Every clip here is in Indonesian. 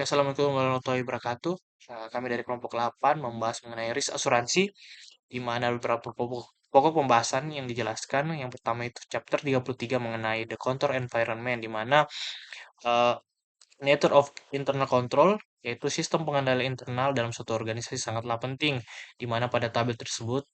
Ya, Assalamualaikum warahmatullahi wabarakatuh. Kami dari kelompok 8 membahas mengenai risk asuransi, di mana beberapa pokok pembahasan yang dijelaskan. Yang pertama itu chapter 33 mengenai the control environment, di mana eh, nature of internal control, yaitu sistem pengendalian internal dalam suatu organisasi sangatlah penting, di mana pada tabel tersebut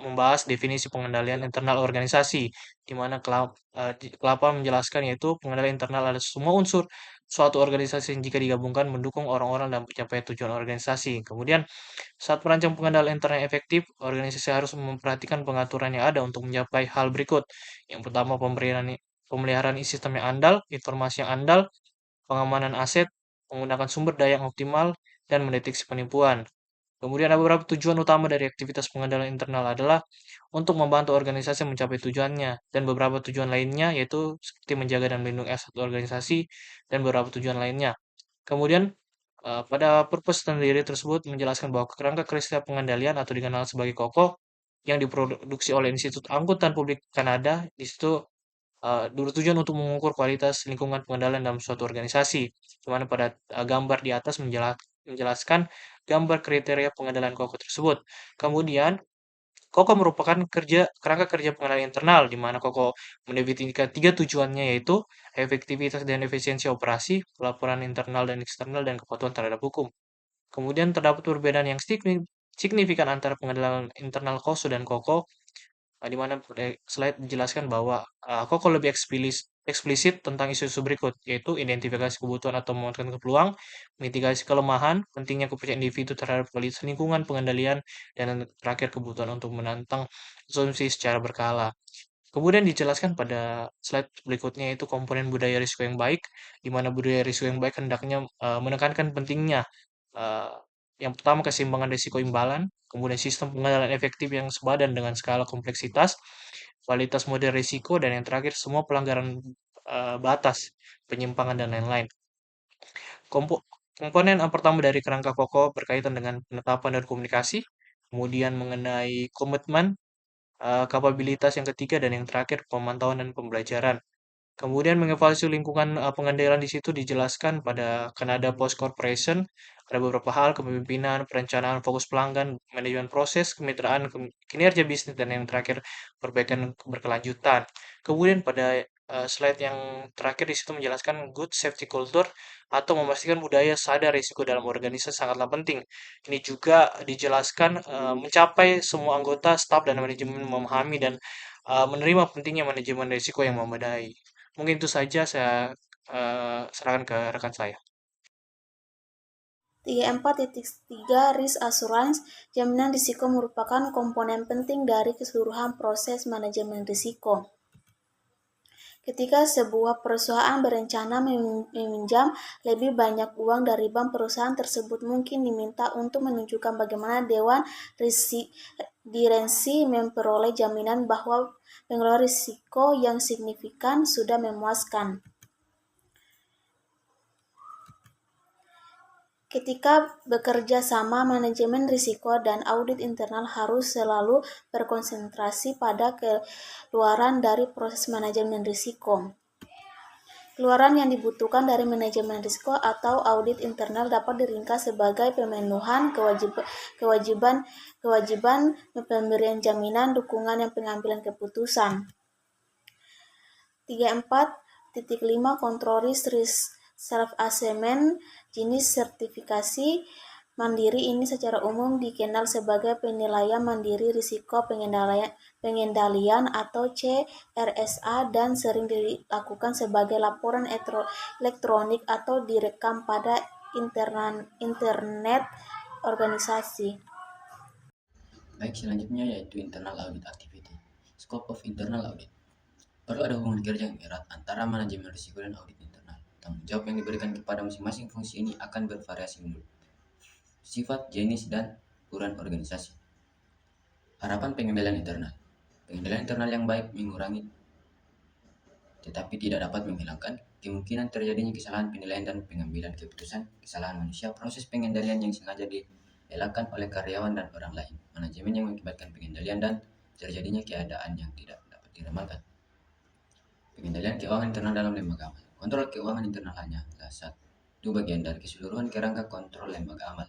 membahas definisi pengendalian internal organisasi, di mana kelapa menjelaskan yaitu pengendalian internal adalah semua unsur suatu organisasi yang jika digabungkan mendukung orang-orang dalam pencapaian tujuan organisasi. Kemudian, saat merancang pengendalian internal yang efektif, organisasi harus memperhatikan pengaturan yang ada untuk mencapai hal berikut. Yang pertama, pemeliharaan sistem yang andal, informasi yang andal, pengamanan aset, menggunakan sumber daya yang optimal, dan mendeteksi penipuan. Kemudian ada beberapa tujuan utama dari aktivitas pengendalian internal adalah untuk membantu organisasi mencapai tujuannya, dan beberapa tujuan lainnya yaitu seperti menjaga dan melindungi aset organisasi dan beberapa tujuan lainnya. Kemudian pada purpose sendiri tersebut menjelaskan bahwa kerangka kristal pengendalian atau dikenal sebagai KOKO yang diproduksi oleh Institut Angkutan Publik Kanada di situ bertujuan untuk mengukur kualitas lingkungan pengendalian dalam suatu organisasi, di mana pada gambar di atas menjelaskan gambar kriteria pengendalian KOKO tersebut. Kemudian, KOKO merupakan kerangka kerja pengendalian internal, di mana KOKO mendefinisikan tiga tujuannya, yaitu efektivitas dan efisiensi operasi, pelaporan internal dan eksternal, dan kepatuhan terhadap hukum. Kemudian terdapat perbedaan yang signifikan antara pengendalian internal KOSU dan KOKO, di mana slide menjelaskan bahwa Koko lebih eksplisit tentang isu-isu berikut, yaitu identifikasi kebutuhan atau memanfaatkan peluang, mitigasi kelemahan, pentingnya kepercayaan individu terhadap kualitas lingkungan pengendalian, dan terakhir kebutuhan untuk menantang asumsi secara berkala. Kemudian dijelaskan pada slide berikutnya yaitu komponen budaya risiko yang baik, di mana budaya risiko yang baik hendaknya menekankan pentingnya eh, yang pertama keseimbangan risiko imbalan, kemudian sistem pengendalian efektif yang sepadan dengan skala kompleksitas, kualitas model risiko, dan yang terakhir semua pelanggaran batas, penyimpangan dan lain-lain. Komponen pertama dari kerangka kokoh berkaitan dengan penetapan dan komunikasi, kemudian mengenai komitmen, kapabilitas yang ketiga, dan yang terakhir pemantauan dan pembelajaran. Kemudian mengevaluasi lingkungan pengendalian di situ dijelaskan pada Canada Post Corporation, ada beberapa hal, kepemimpinan, perencanaan, fokus pelanggan, manajemen proses, kemitraan, kinerja bisnis, dan yang terakhir perbaikan berkelanjutan. Kemudian pada slide yang terakhir di situ menjelaskan good safety culture atau memastikan budaya sadar risiko dalam organisasi sangatlah penting. Ini juga dijelaskan mencapai semua anggota, staf, dan manajemen memahami dan menerima pentingnya manajemen risiko yang memadai. Mungkin itu saja saya serahkan ke rekan saya. 34.3 Risk Assurance, jaminan risiko merupakan komponen penting dari keseluruhan proses manajemen risiko. Ketika sebuah perusahaan berencana meminjam lebih banyak uang dari bank, perusahaan tersebut mungkin diminta untuk menunjukkan bagaimana Dewan Dirensi memperoleh jaminan bahwa pengelolaan risiko yang signifikan sudah memuaskan. Ketika bekerja sama, manajemen risiko dan audit internal harus selalu berkonsentrasi pada keluaran dari proses manajemen risiko. Keluaran yang dibutuhkan dari manajemen risiko atau audit internal dapat diringkas sebagai pemenuhan kewajiban pemberian jaminan, dukungan, dan pengambilan keputusan. 34.5 Control Risk Self-Assessment. Jenis sertifikasi mandiri ini secara umum dikenal sebagai penilaian mandiri risiko pengendalian atau CRSA dan sering dilakukan sebagai laporan elektronik atau direkam pada internet organisasi. Baik, selanjutnya yaitu internal audit activity. Scope of internal audit. Perlu ada hubungan kerja yang erat antara manajemen risiko dan audit internal. Tanggung jawab yang diberikan kepada masing-masing fungsi ini akan bervariasi menurut sifat, jenis, dan ukuran organisasi. Harapan pengendalian internal. Pengendalian internal yang baik mengurangi tetapi tidak dapat menghilangkan kemungkinan terjadinya kesalahan penilaian dan pengambilan keputusan, kesalahan manusia, proses pengendalian yang sengaja dielakkan oleh karyawan dan orang lain, manajemen yang mengakibatkan pengendalian dan terjadinya keadaan yang tidak dapat diramalkan. Pengendalian keuangan internal dalam lembaga amal. Kontrol keuangan internal hanyalah Itu bagian dari keseluruhan kerangka kontrol lembaga amal.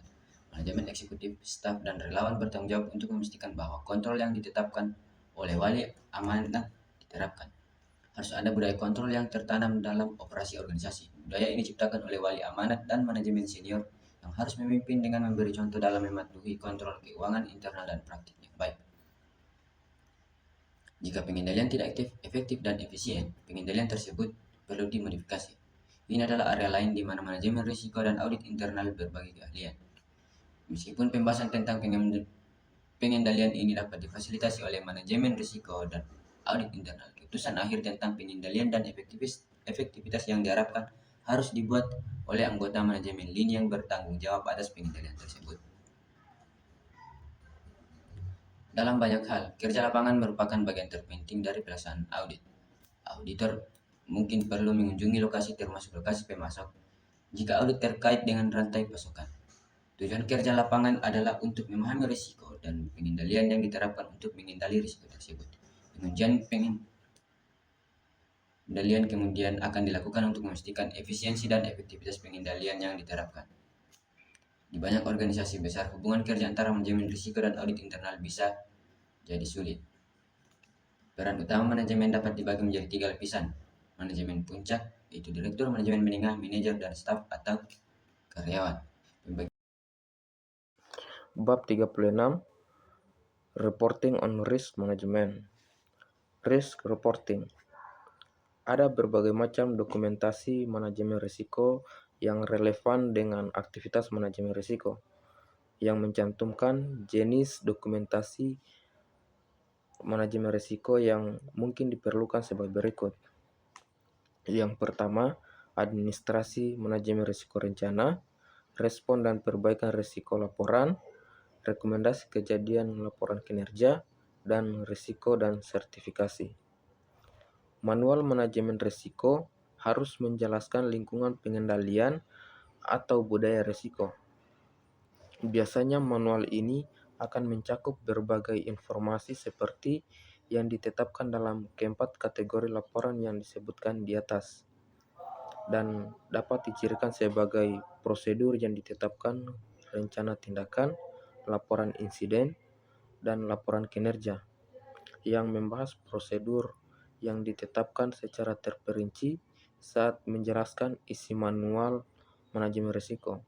Manajemen eksekutif, staf, dan relawan bertanggung jawab untuk memastikan bahwa kontrol yang ditetapkan oleh wali amanat diterapkan. Harus ada budaya kontrol yang tertanam dalam operasi organisasi. Budaya ini diciptakan oleh wali amanat dan manajemen senior yang harus memimpin dengan memberi contoh dalam mematuhi kontrol keuangan internal dan praktik yang baik. Jika pengendalian tidak efektif dan efisien, pengendalian tersebut perlu dimodifikasi. Ini adalah area lain di mana manajemen risiko dan audit internal berbagi keahlian. Meskipun pembahasan tentang pengendalian ini dapat difasilitasi oleh manajemen risiko dan audit internal, keputusan akhir tentang pengendalian dan efektivitas yang diharapkan harus dibuat oleh anggota manajemen lini yang bertanggung jawab atas pengendalian tersebut. Dalam banyak hal, kerja lapangan merupakan bagian terpenting dari pelaksanaan audit. Auditor mungkin perlu mengunjungi lokasi termasuk lokasi pemasok jika audit terkait dengan rantai pasokan. Tujuan kerja lapangan adalah untuk memahami risiko dan pengendalian yang diterapkan untuk mengendali risiko tersebut. Pengujian pengendalian kemudian akan dilakukan untuk memastikan efisiensi dan efektivitas pengendalian yang diterapkan. Di banyak organisasi besar, hubungan kerja antara manajemen risiko dan audit internal bisa jadi sulit. Peran utama manajemen dapat dibagi menjadi 3 lapisan. Manajemen puncak, yaitu direktur, manajemen menengah, manajer, dan staf atau karyawan. Bab 36 Reporting on Risk Management. Risk Reporting. Ada berbagai macam dokumentasi manajemen risiko yang relevan dengan aktivitas manajemen risiko, yang mencantumkan jenis dokumentasi manajemen risiko yang mungkin diperlukan sebagai berikut. Yang pertama, administrasi manajemen risiko rencana, respon dan perbaikan risiko laporan, rekomendasi kejadian laporan kinerja, dan risiko dan sertifikasi. Manual manajemen risiko harus menjelaskan lingkungan pengendalian atau budaya risiko. Biasanya manual ini akan mencakup berbagai informasi seperti yang ditetapkan dalam keempat kategori laporan yang disebutkan di atas, dan dapat dicirikan sebagai prosedur yang ditetapkan, rencana tindakan, laporan insiden, dan laporan kinerja, yang membahas prosedur yang ditetapkan secara terperinci saat menjelaskan isi manual manajemen risiko.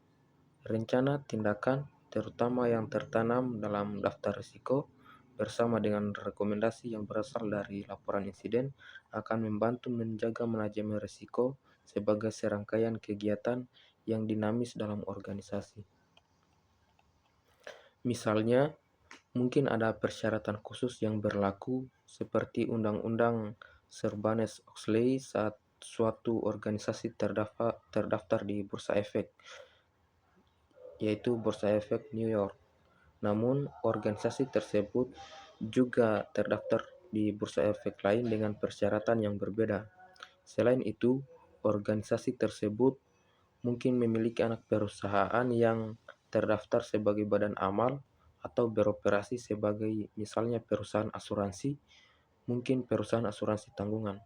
Rencana tindakan, terutama yang tertanam dalam daftar risiko, bersama dengan rekomendasi yang berasal dari laporan insiden, akan membantu menjaga manajemen risiko sebagai serangkaian kegiatan yang dinamis dalam organisasi. Misalnya, mungkin ada persyaratan khusus yang berlaku seperti Undang-Undang Sarbanes-Oxley saat suatu organisasi terdaftar di Bursa Efek, yaitu Bursa Efek New York. Namun, organisasi tersebut juga terdaftar di Bursa Efek lain dengan persyaratan yang berbeda. Selain itu, organisasi tersebut mungkin memiliki anak perusahaan yang terdaftar sebagai badan amal atau beroperasi sebagai misalnya perusahaan asuransi, mungkin perusahaan asuransi tanggungan.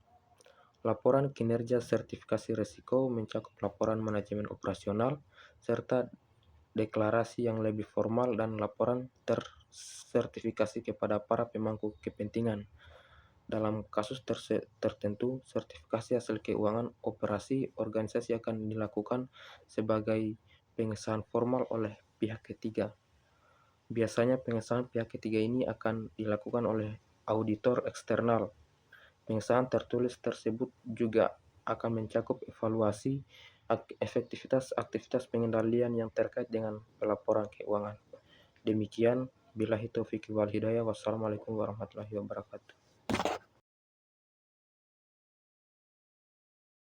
Laporan kinerja sertifikasi risiko mencakup laporan manajemen operasional serta deklarasi yang lebih formal dan laporan tersertifikasi kepada para pemangku kepentingan. Dalam kasus tertentu, sertifikasi hasil keuangan operasi organisasi akan dilakukan sebagai pengesahan formal oleh pihak ketiga. Biasanya pengesahan pihak ketiga ini akan dilakukan oleh auditor eksternal. Pengesahan tertulis tersebut juga akan mencakup evaluasi efektivitas aktivitas pengendalian yang terkait dengan pelaporan keuangan. Demikian, billahi taufiq wal hidayah. Wassalamualaikum warahmatullahi wabarakatuh.